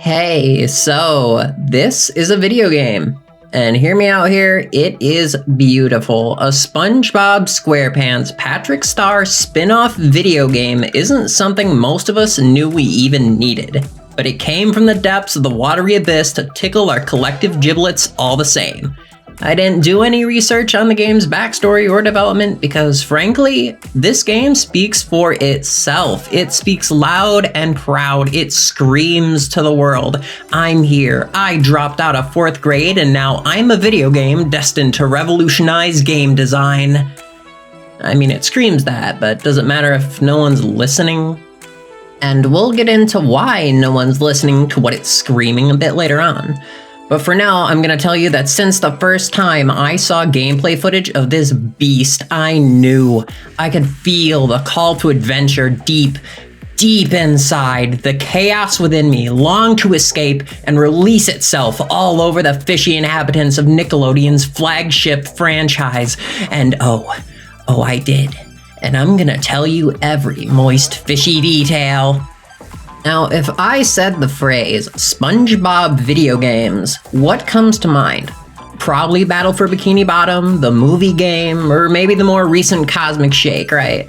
Hey, so this is a video game. And hear me out here, it is beautiful. A SpongeBob SquarePants Patrick Star spin-off video game isn't something most of us knew we even needed. But it came from the depths of the watery abyss to tickle our collective giblets all the same. I didn't do any research on the game's backstory or development because, frankly, this game speaks for itself. It speaks loud and proud. It screams to the world, I'm here. I dropped out of 4th grade and now I'm a video game destined to revolutionize game design. I mean, it screams that, but does it matter if no one's listening? And we'll get into why no one's listening to what it's screaming a bit later on. But for now, I'm gonna tell you that since the first time I saw gameplay footage of this beast, I knew. I could feel the call to adventure deep inside. The chaos within me longed to escape and release itself all over the fishy inhabitants of Nickelodeon's flagship franchise. And I did. And I'm gonna tell you every moist, fishy detail. Now, if I said the phrase SpongeBob video games, what comes to mind? Probably Battle for Bikini Bottom, the movie game, or maybe the more recent Cosmic Shake, right?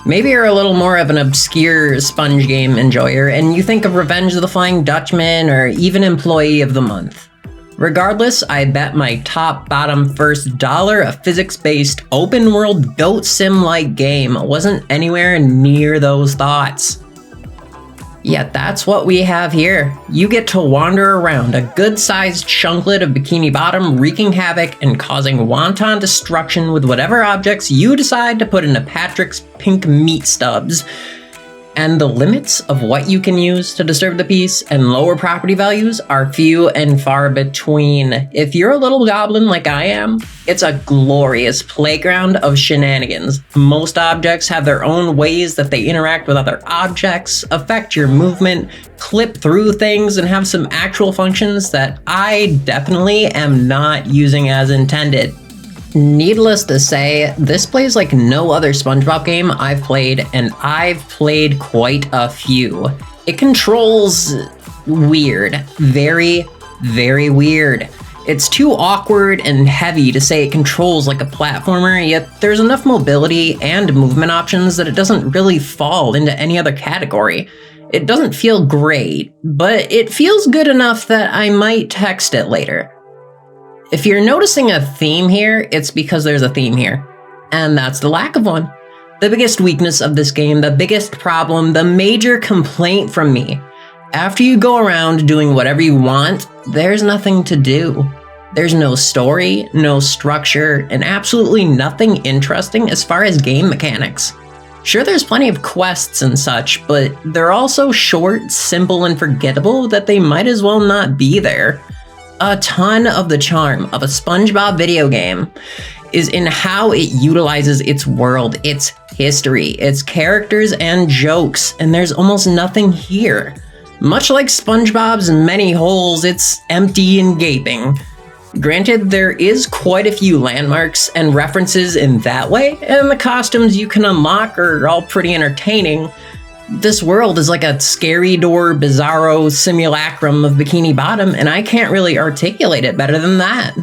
Maybe you're a little more of an obscure sponge game enjoyer and you think of Revenge of the Flying Dutchman or even Employee of the Month. Regardless, I bet my top, bottom, first dollar a physics-based, open-world goat sim-like game wasn't anywhere near those thoughts. Yet that's what we have here. You get to wander around a good-sized chunklet of Bikini Bottom, wreaking havoc and causing wanton destruction with whatever objects you decide to put into Patrick's pink meat stubs. And the limits of what you can use to disturb the peace and lower property values are few and far between. If you're a little goblin like I am, it's a glorious playground of shenanigans. Most objects have their own ways that they interact with other objects, affect your movement, clip through things, and have some actual functions that I definitely am not using as intended. Needless to say, this plays like no other SpongeBob game I've played, and I've played quite a few. It controls weird. Very, very weird. It's too awkward and heavy to say it controls like a platformer, yet there's enough mobility and movement options that it doesn't really fall into any other category. It doesn't feel great, but it feels good enough that I might text it later. If you're noticing a theme here, it's because there's a theme here. And that's the lack of one. The biggest weakness of this game, the biggest problem, the major complaint from me. After you go around doing whatever you want, there's nothing to do. There's no story, no structure, and absolutely nothing interesting as far as game mechanics. Sure, there's plenty of quests and such, but they're all so short, simple, and forgettable that they might as well not be there. A ton of the charm of a SpongeBob video game is in how it utilizes its world, its history, its characters and jokes, and there's almost nothing here. Much like SpongeBob's many holes, it's empty and gaping. Granted, there is quite a few landmarks and references in that way, and the costumes you can unlock are all pretty entertaining. This world is like a scary door, bizarro simulacrum of Bikini Bottom, and I can't really articulate it better than that.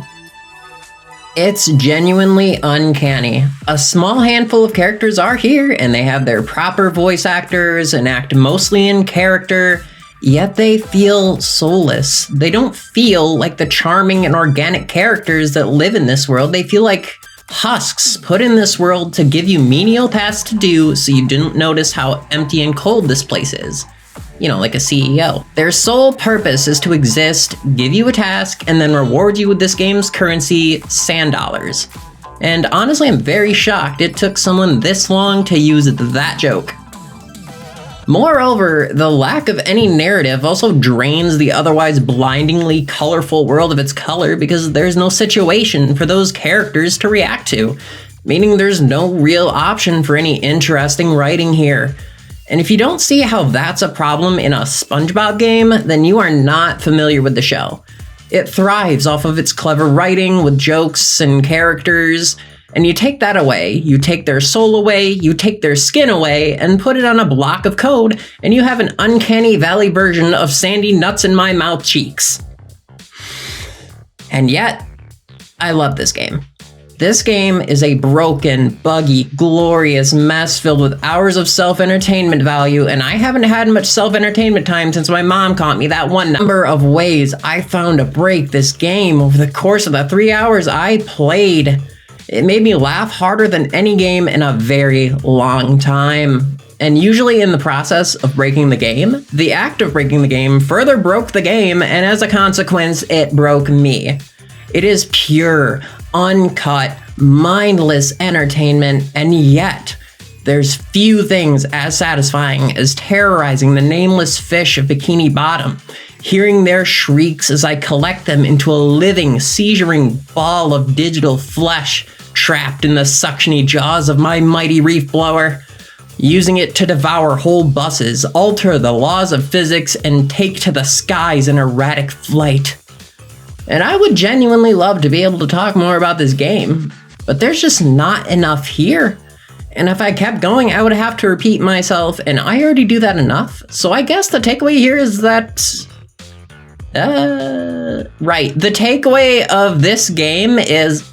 It's genuinely uncanny. A small handful of characters are here, and they have their proper voice actors and act mostly in character, yet they feel soulless. They don't feel like the charming and organic characters that live in this world. They feel like husks put in this world to give you menial tasks to do so you didn't notice how empty and cold this place is. You know, like a CEO. Their sole purpose is to exist, give you a task, and then reward you with this game's currency, sand dollars. And honestly, I'm very shocked it took someone this long to use that joke. Moreover, the lack of any narrative also drains the otherwise blindingly colorful world of its color because there's no situation for those characters to react to, meaning there's no real option for any interesting writing here. And if you don't see how that's a problem in a SpongeBob game, then you are not familiar with the show. It thrives off of its clever writing with jokes and characters, And you take that away, you take their soul away, you take their skin away, and put it on a block of code, and you have an uncanny valley version of sandy nuts in my mouth cheeks. And yet, I love this game. This game is a broken, buggy, glorious mess filled with hours of self-entertainment value, and I haven't had much self-entertainment time since my mom caught me that one number of ways I found to break this game over the course of the 3 hours I played. It made me laugh harder than any game in a very long time. And usually in the process of breaking the game, the act of breaking the game further broke the game, and as a consequence, it broke me. It is pure, uncut, mindless entertainment, and yet there's few things as satisfying as terrorizing the nameless fish of Bikini Bottom, hearing their shrieks as I collect them into a living, seizuring ball of digital flesh trapped in the suctiony jaws of my mighty reef blower, using it to devour whole buses, alter the laws of physics, and take to the skies in erratic flight. And I would genuinely love to be able to talk more about this game, but there's just not enough here. And if I kept going, I would have to repeat myself, and I already do that enough. So I guess the takeaway here is that... right, the takeaway of this game is